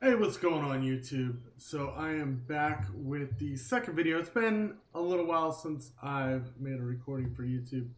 Hey, what's going on YouTube? So I am back with the second video. It's been a little while since I've made a recording for YouTube,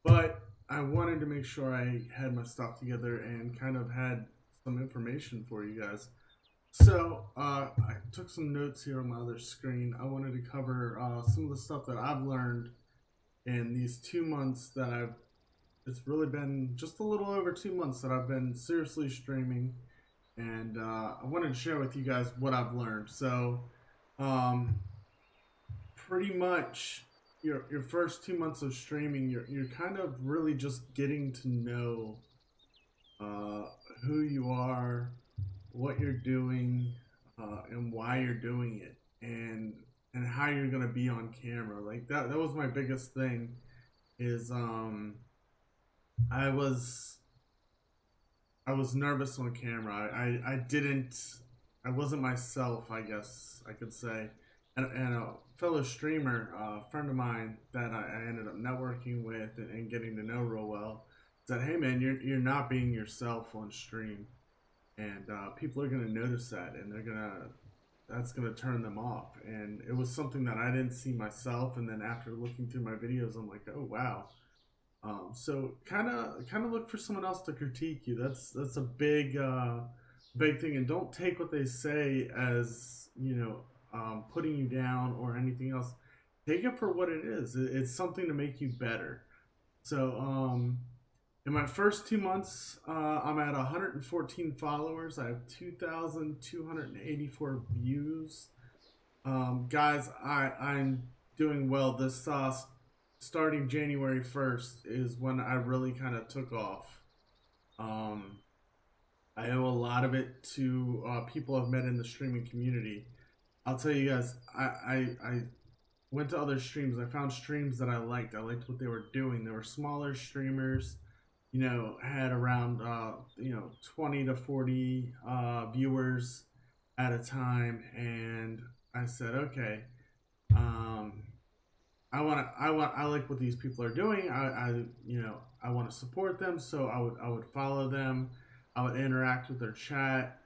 but I wanted to make sure I had my stuff together and kind of had some information for you guys. So I took some notes here on my other screen. I wanted to cover some of the stuff that I've learned in these 2 months that it's really been just a little over 2 months that I've been seriously streaming, and I wanted to share with you guys what I've learned. So, um, pretty much your first 2 months of streaming, you're kind of really just getting to know uh, who you are, what you're doing, and why you're doing it, and how you're gonna be on camera. Like that was my biggest thing. Is I was I was nervous on camera. I wasn't myself, I guess I could say. And a fellow streamer, a friend of mine that I ended up networking with and getting to know real well, said, "Hey man, you're not being yourself on stream, and people are gonna notice that, and that's gonna turn them off." And it was something that I didn't see myself, and then after looking through my videos, I'm like, "Oh wow." So kind of look for someone else to critique you. That's a big thing, and don't take what they say as putting you down or anything else. Take it for what it is. It's something to make you better. So in my first 2 months, I'm at 114 followers. I have 2,284 views. Guys, I'm doing well. This starting January 1st is when I really kind of took off. Um, I owe a lot of it to people I've met in the streaming community. I'll tell you guys, I went to other streams. I found streams that I liked. I liked what they were doing. They were smaller streamers, had around 20 to 40 viewers at a time, and I said, okay, um, I like what these people are doing. I want to support them, so I would follow them. I would interact with their chat,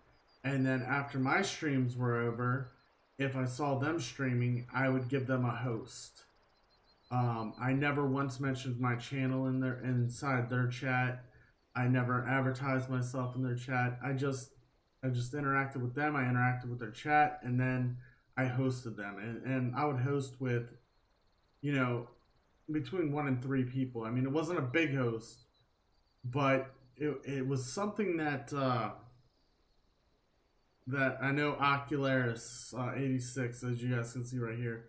and then after my streams were over, if I saw them streaming, I would give them a host. I never once mentioned my channel inside their chat. I never advertised myself in their chat. I just interacted with them. I interacted with their chat, and then I hosted them, and I would host with you know between one and three people. I mean, it wasn't a big host, but it was something that I know Ocularis 86, as you guys can see right here.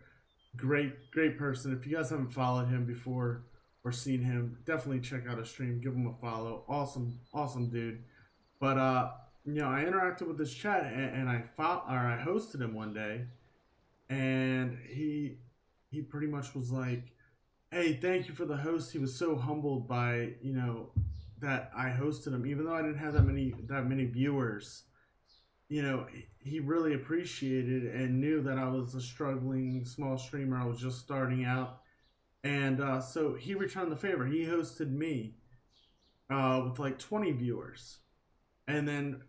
Great person. If you guys haven't followed him before or seen him, definitely check out his stream. Give him a follow. Awesome dude. But I interacted with this chat, and I hosted him one day, and he pretty much was like, "Hey, thank you for the host." He was so humbled by that I hosted him, even though I didn't have that many viewers. He really appreciated and knew that I was a struggling small streamer. I was just starting out, and so he returned the favor. He hosted me with like 20 viewers, and then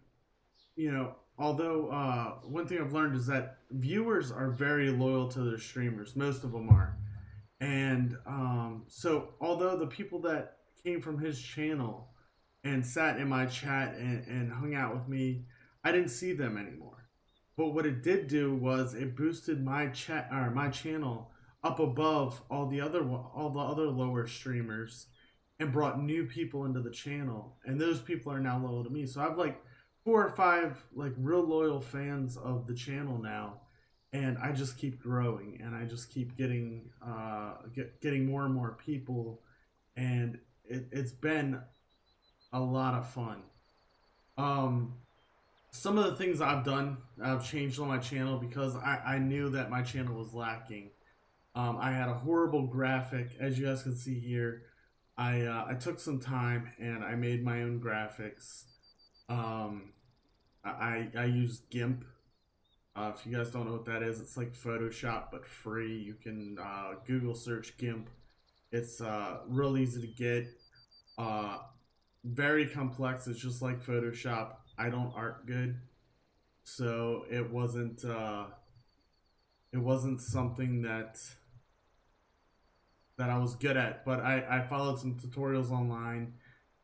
although one thing I've learned is that viewers are very loyal to their streamers. Most of them are. And so, although the people that came from his channel and sat in my chat and hung out with me, I didn't see them anymore. But what it did do was it boosted my chat or my channel up above all the other lower streamers and brought new people into the channel. And those people are now loyal to me. So I've like four or five like real loyal fans of the channel now, and I just keep growing, and I just keep getting more and more people, and it's been a lot of fun. Um, some of the things I've changed on my channel because I knew that my channel was lacking. I had a horrible graphic, as you guys can see here. I took some time and I made my own graphics. Um, I used GIMP. If you guys don't know what that is, it's like Photoshop but free. You can Google search GIMP. It's real easy to get. Uh, Very complex. It's just like Photoshop. I don't art good. so it wasn't something that I was good at. But I followed some tutorials online,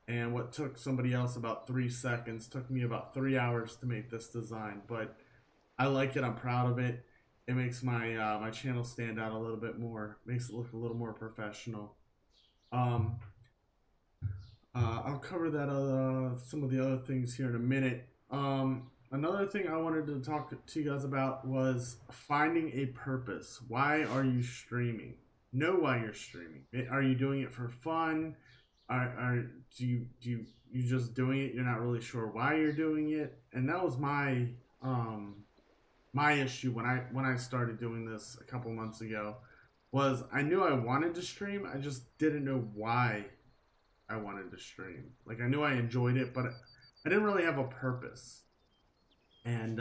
and what took somebody else about 3 seconds took me about 3 hours to make this design. But I like it. I'm proud of it. It makes my my channel stand out a little bit more. Makes it look a little more professional. Um, I'll cover that some of the other things here in a minute. Another thing I wanted to talk to you guys about was finding a purpose. Why are you streaming? Know why you're streaming. Are you doing it for fun? Do you just doing it? You're not really sure why you're doing it, and that was my issue when I started doing this a couple months ago. Was I knew I wanted to stream, I just didn't know why I wanted to stream. Like I knew I enjoyed it, but I didn't really have a purpose. And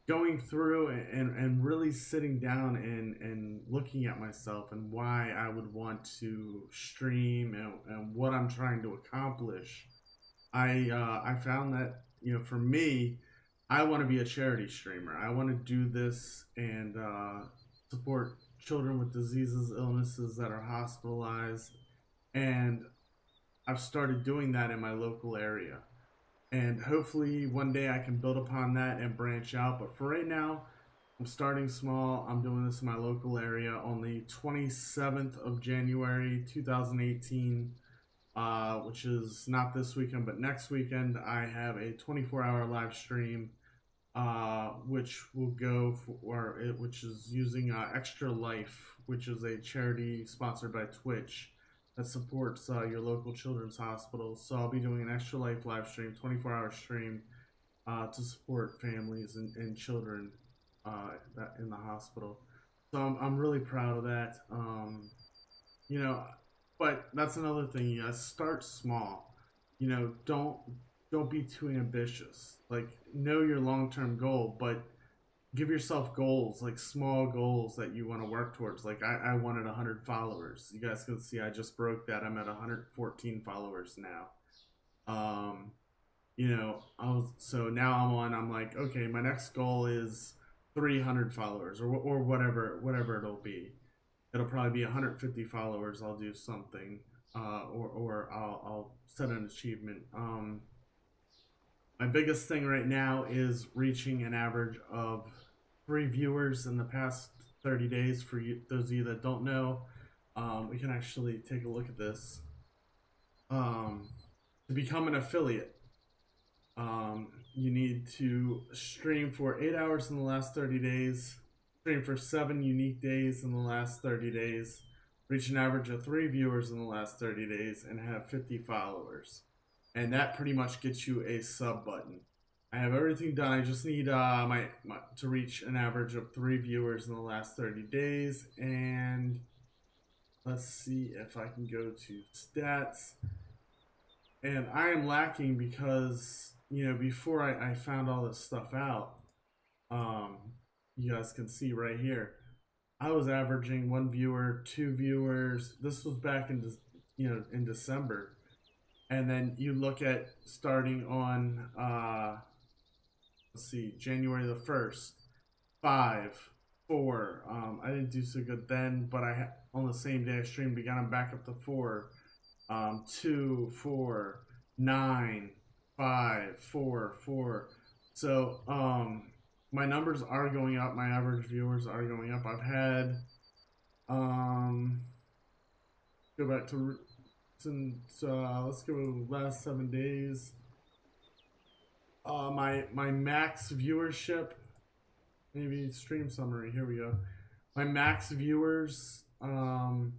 going through and really sitting down and looking at myself and why I would want to stream and what I'm trying to accomplish, I found that, you know, for me, I want to be a charity streamer. I want to do this and support children with diseases, illnesses that are hospitalized, and I've started doing that in my local area. And hopefully one day I can build upon that and branch out. But for right now, I'm starting small. I'm doing this in my local area on the 27th of January 2018, which is not this weekend, but next weekend. I have a 24-hour live stream, which will go for, which is using Extra Life, which is a charity sponsored by Twitch that supports your local children's hospitals. So I'll be doing an Extra Life live stream, 24-hour stream, to support families and children that in the hospital. So I'm really proud of that. You know, but that's another thing. You guys start small. You know, don't be too ambitious. Like know your long-term goal, but give yourself goals, like small goals that you want to work towards. Like I wanted 100 followers. You guys can see I just broke that. I'm at 114 followers now. You know, so now I'm like, okay, my next goal is 300 followers or whatever it'll be. It'll probably be 150 followers. I'll do something, or I'll set an achievement. My biggest thing right now is reaching an average of 3 viewers in the past 30 days. For you, those of you that don't know, we can actually take a look at this. To become an affiliate, you need to stream for 8 hours in the last 30 days, stream for 7 unique days in the last 30 days, reach an average of 3 viewers in the last 30 days, and have 50 followers. And that pretty much gets you a sub button. I have everything done. I just need my to reach an average of 3 viewers in the last 30 days. And let's see if I can go to stats. And I am lacking because, you know, before I found all this stuff out, you guys can see right here, I was averaging 1 viewer, 2 viewers. This was back in, you know, in December. And then you look at starting on, let's see, January the 1st, 5, 4. I didn't do so good then, but on the same day I streamed again, I'm back up to 4, 2, 4, 9, 5, 4, 4. So my numbers are going up. My average viewers are going up. I've had, go back to since let's go to the last 7 days. My max viewership, maybe stream summary. Here we go. My max viewers. You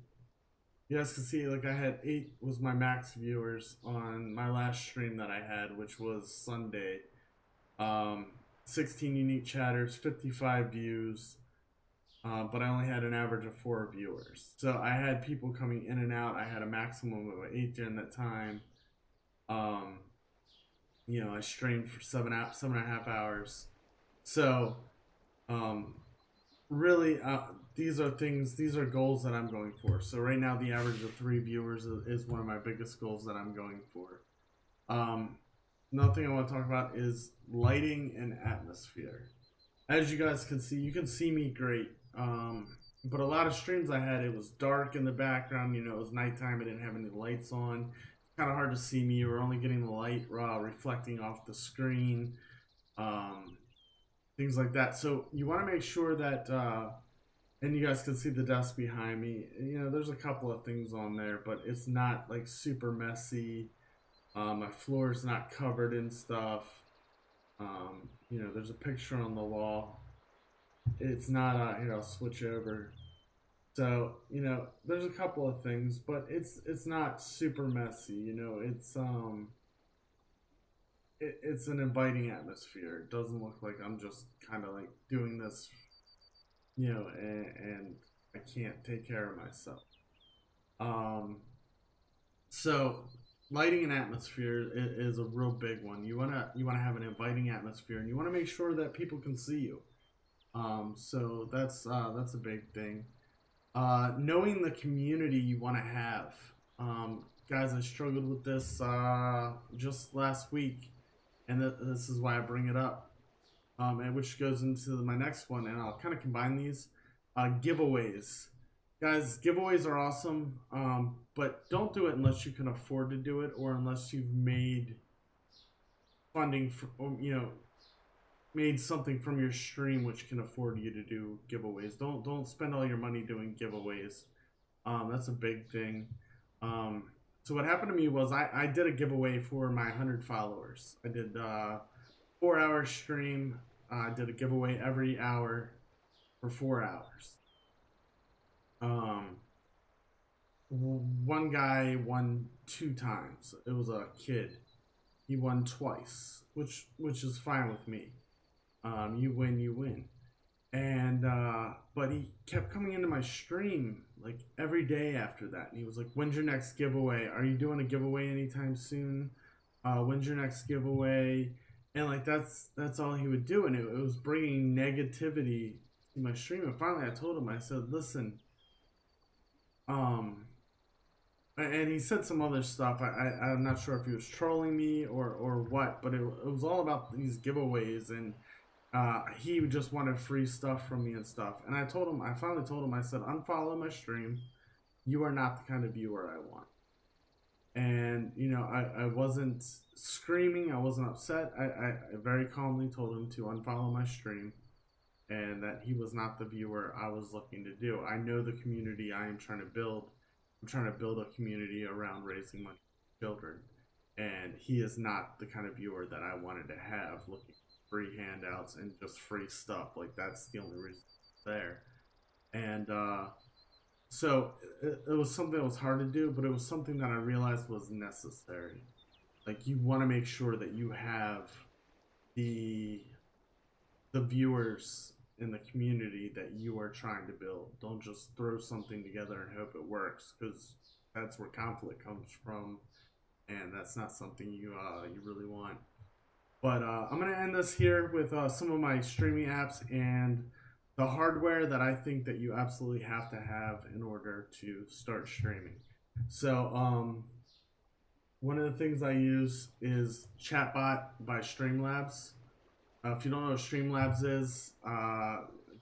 guys can see, like I had 8 was my max viewers on my last stream that I had, which was Sunday. 16 unique chatters, 55 views. But I only had an average of 4 viewers. So I had people coming in and out. I had a maximum of 8 during that time. You know, I streamed for 7.5 hours. So, really, these are goals that I'm going for. So right now, the average of 3 viewers is one of my biggest goals that I'm going for. another thing I want to talk about is lighting and atmosphere. As you guys can see, you can see me great. But a lot of streams I had, it was dark in the background. You know, it was nighttime. I didn't have any lights on. Kind of hard to see me. You were only getting the light reflecting off the screen. Things like that. So you want to make sure that, and you guys can see the desk behind me. You know, there's a couple of things on there, but it's not like super messy. My floor is not covered in stuff. You know, there's a picture on the wall. It's not, here, I'll switch over. So, you know, there's a couple of things, but it's not super messy. You know, it's an inviting atmosphere. It doesn't look like I'm just kind of like doing this, you know, and I can't take care of myself. So lighting and atmosphere is a real big one. You wanna have an inviting atmosphere, and you wanna make sure that people can see you. So that's a big thing. Knowing the community you want to have. Guys, I struggled with this just last week, and this is why I bring it up. And which goes into my next one, and I'll kind of combine these. Giveaways. Guys, giveaways are awesome, but don't do it unless you can afford to do it, or unless you've made funding for, you know, made something from your stream which can afford you to do giveaways. Don't spend all your money doing giveaways. That's a big thing. So what happened to me was I did a giveaway for my 100 followers. I did 4-hour stream. I did a giveaway every hour for 4 hours. One guy won 2 times. It was a kid. He won twice, which is fine with me. You win, you win. And but he kept coming into my stream like every day after that, and he was like, "When's your next giveaway? Are you doing a giveaway anytime soon? When's your next giveaway?" And like that's all he would do, and it was bringing negativity to my stream. And finally, I told him, I said, "Listen," and he said some other stuff. I'm not sure if he was trolling me or what, but it was all about these giveaways, and he just wanted free stuff from me and stuff. And I finally told him, I said, "Unfollow my stream. You are not the kind of viewer I want." And, you know, I wasn't screaming. I wasn't upset. I very calmly told him to unfollow my stream, and that he was not the viewer I was looking to do. I know the community I am trying to build. I'm trying to build a community around raising money for children. And he is not the kind of viewer that I wanted to have, looking free handouts and just free stuff. Like, that's the only reason it's there. And so it was something that was hard to do, but it was something that I realized was necessary. Like, you want to make sure that you have the viewers in the community that you are trying to build. Don't just throw something together and hope it works, because that's where conflict comes from, and that's not something you really want. But I'm going to end this here with some of my streaming apps and the hardware that I think that you absolutely have to have in order to start streaming. So one of the things I use is Chatbot by Streamlabs. If you don't know what Streamlabs is,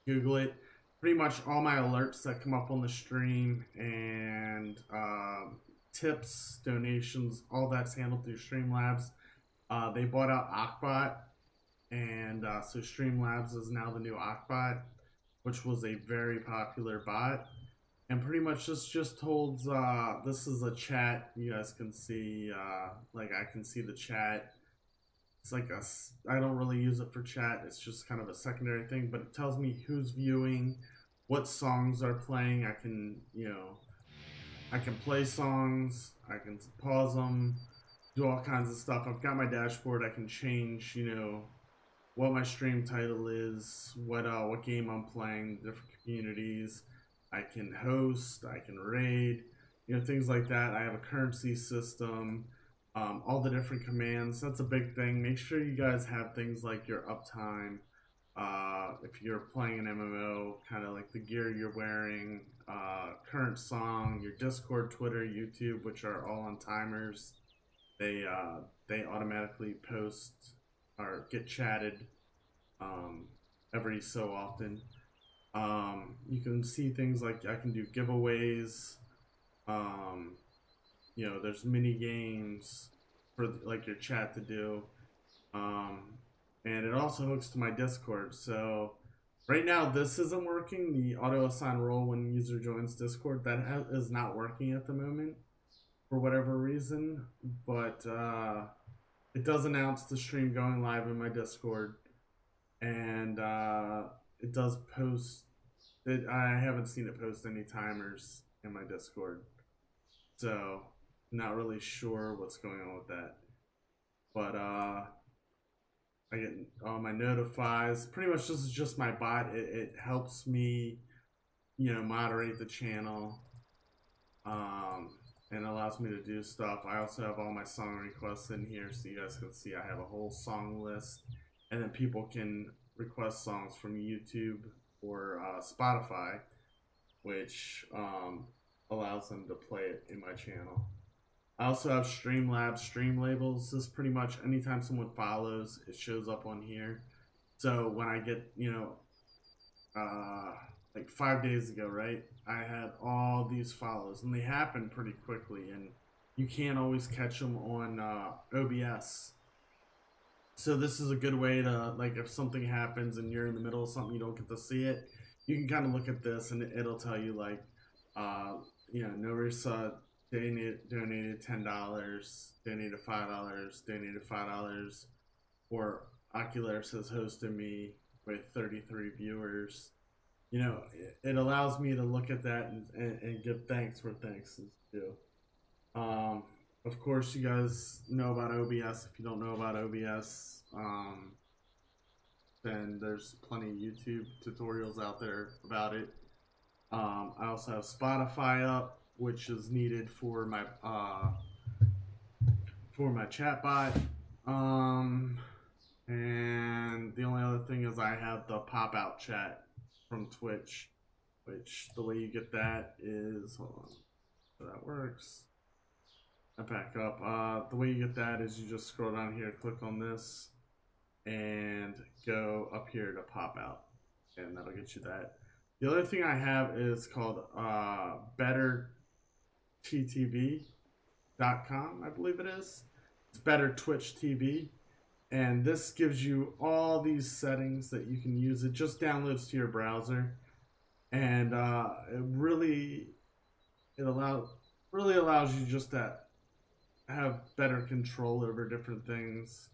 Google it. Pretty much all my alerts that come up on the stream and tips, donations, all that's handled through Streamlabs. They bought out Okbot, and so Streamlabs is now the new Okbot, which was a very popular bot. And pretty much this just holds, this is a chat. You guys can see, like, I can see the chat. It's like I don't really use it for chat. It's just kind of a secondary thing, but it tells me who's viewing, what songs are playing. I can, you know, I can play songs, I can pause them, do all kinds of stuff. I've got my dashboard. I can change, you know, what my stream title is, what game I'm playing, different communities. I can host, I can raid, you know, things like that. I have a currency system. All the different commands. That's a big thing. Make sure you guys have things like your uptime. If you're playing an MMO, kind of like the gear you're wearing, current song, your Discord, Twitter, YouTube, which are all on timers. They they automatically post or get chatted every so often. You can see things like I can do giveaways. There's mini games for like your chat to do. And it also hooks to my Discord. So right now this isn't working. The auto assign role when user joins Discord, that is not working at the moment for whatever reason. But it does announce the stream going live in my Discord, and it does post. I haven't seen it post any timers in my Discord, so not really sure what's going on with that. But I get all my notifies. Pretty much this is just my bot. It helps me, moderate the channel, and allows me to do stuff. I also have all my song requests in here, so you guys can see I have a whole song list, and then people can request songs from YouTube or Spotify, which allows them to play it in my channel. I also have Streamlabs stream labels. This is pretty much anytime someone follows, it shows up on here. So when I get, like 5 days ago, right, I had all these follows, and they happen pretty quickly, and you can't always catch them on OBS. So this is a good way to, like, if something happens and you're in the middle of something, you don't get to see it, you can kind of look at this and it'll tell you, like, Norisa donated $10, donated $5, or Oculus has hosted me with 33 viewers. It allows me to look at that and give thanks where thanks is due. Of course, you guys know about OBS. If you don't know about OBS, then there's plenty of YouTube tutorials out there about it. I also have Spotify up, which is needed for my chatbot. And the only other thing is I have the pop-out chat from Twitch, which the way you get that is, hold on, so that works. I back up. The way you get that is you just scroll down here, click on this, and go up here to pop out, and that'll get you that. The other thing I have is called betterttv.com, I believe it is. It's Better Twitch TV, and this gives you all these settings that you can use. It just downloads to your browser, and it really allows you just to have better control over different things.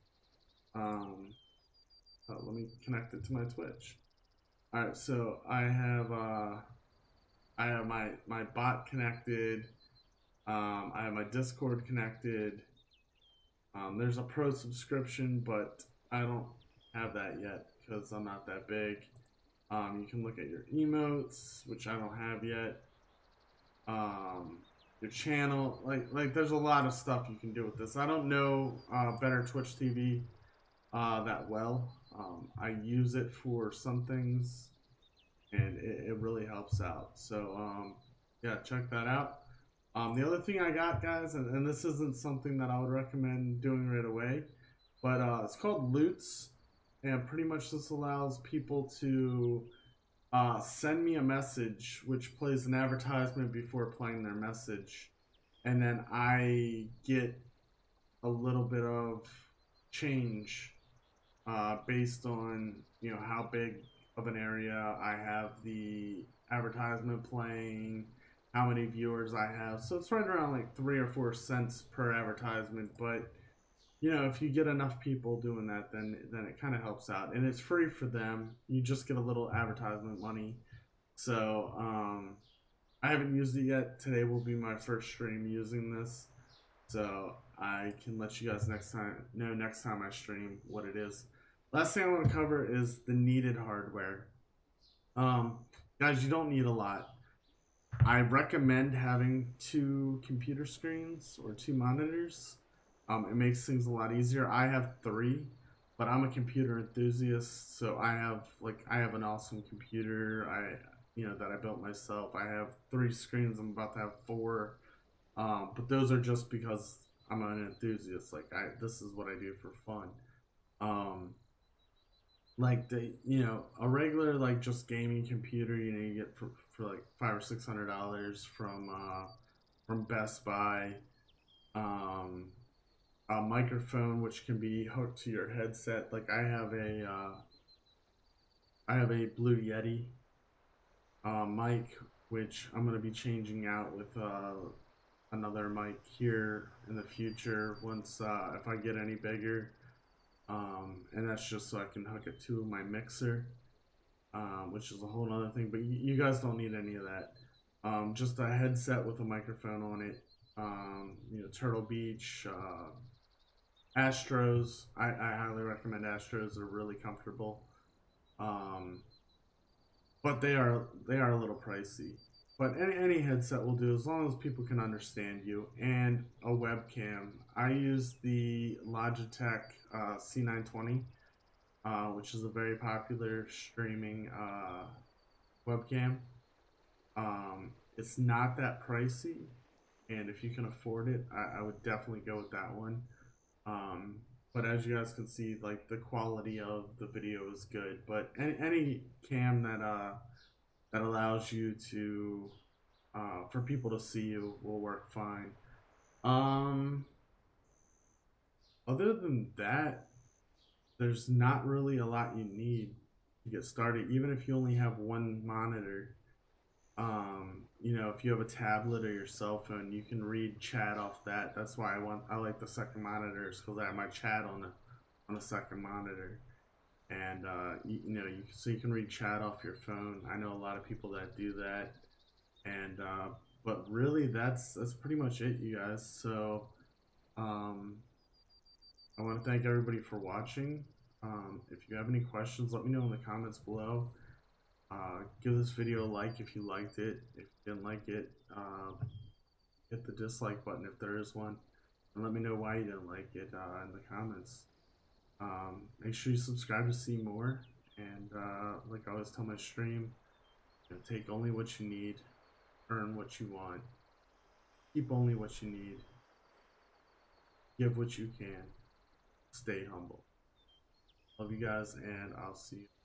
Let me connect it to my Twitch. All right, so I have my bot connected. I have my Discord connected. There's a pro subscription, but I don't have that yet because I'm not that big. You can look at your emotes, which I don't have yet. Your channel, like there's a lot of stuff you can do with this. I don't know Better Twitch TV that well. I use it for some things, and it really helps out. So yeah, check that out. The other thing I got, guys, and this isn't something that I would recommend doing right away, but it's called Loots, and pretty much this allows people to send me a message which plays an advertisement before playing their message, and then I get a little bit of change based on how big of an area I have the advertisement playing, how many viewers I have. So it's right around like 3 or 4 cents per advertisement, but if you get enough people doing that, then it kind of helps out, and it's free for them. You just get a little advertisement money. So I haven't used it yet. Today will be my first stream using this, so I can let you guys next time I stream what it is. Last thing I want to cover is the needed hardware. Guys, you don't need a lot. I recommend having 2 computer screens or 2 monitors. It makes things a lot easier. I have 3, but I'm a computer enthusiast, so I have an awesome computer that I built myself. I have 3 screens. I'm about to have 4, but those are just because I'm an enthusiast. Like this is what I do for fun. Um, like a regular like just gaming computer, you get for like $500 or $600 from Best Buy. Um, a microphone which can be hooked to your headset. Like I have a Blue Yeti mic, which I'm gonna be changing out with another mic here in the future once if I get any bigger. And that's just so I can hook it to my mixer, which is a whole other thing. But you guys don't need any of that. Just a headset with a microphone on it. Turtle Beach, Astros. I highly recommend Astros. They're really comfortable. Um, but they are a little pricey. But any headset will do as long as people can understand you. And a webcam. I use the Logitech C920, which is a very popular streaming webcam. It's not that pricey, and if you can afford it, I would definitely go with that one. Um, but as you guys can see, like the quality of the video is good. But any cam that allows you to for people to see you will work fine. Um, Other than that, there's not really a lot you need to get started. Even if you only have one monitor, if you have a tablet or your cell phone, you can read chat off that. That's why I like the second monitors because I have my chat on the second monitor, and so you can read chat off your phone. I know a lot of people that do that, and but really that's pretty much it, you guys. So um, I want to thank everybody for watching. If you have any questions, let me know in the comments below. Give this video a like if you liked it. If you didn't like it, hit the dislike button if there is one, and let me know why you didn't like it in the comments. Make sure you subscribe to see more, and like I always tell my stream, take only what you need, earn what you want, keep only what you need, give what you can, stay humble. Love you guys, and I'll see you.